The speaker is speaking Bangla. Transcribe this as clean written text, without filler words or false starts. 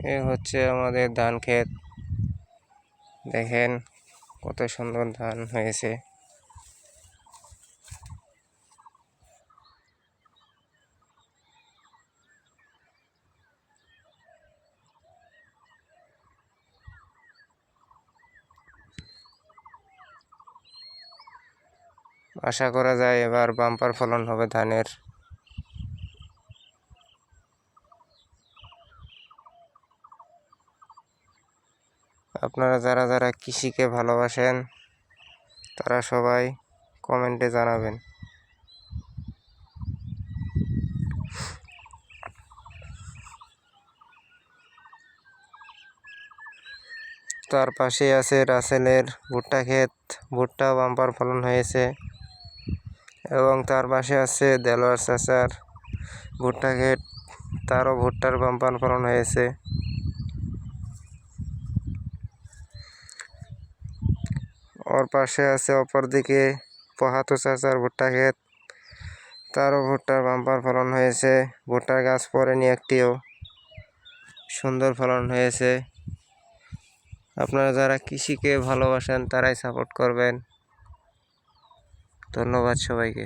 এ হচ্ছে আমাদের ধান ক্ষেত। দেখেন কত সুন্দর ধান হয়েছে। আশা করা যায় এবার বাম্পার ফলন হবে ধানের। আপনারা যারা যারা কৃষিকে ভালোবাসেন তারা সবাই কমেন্টে জানাবেন। তার পাশে আছে রাসেলের ভুট্টা ক্ষেত, ভুট্টা বাম্পার ফলন হয়েছে। এবং তার পাশে আছে দেলোয়ার চাচার ভুট্টা ক্ষেত, তারও ভুট্টার বাম্পার ফলন হয়েছে। ওর পাশে আছে অপরদিকে পহাতো চাচার ভুট্টা ক্ষেত, তারও ভুট্টার বাম্পার ফলন হয়েছে। ভুট্টার গাছ পড়েনি একটিও, সুন্দর ফলন হয়েছে। আপনারা যারা কৃষিকে ভালোবাসেন তারাই সাপোর্ট করবেন। ধন্যবাদ সবাইকে।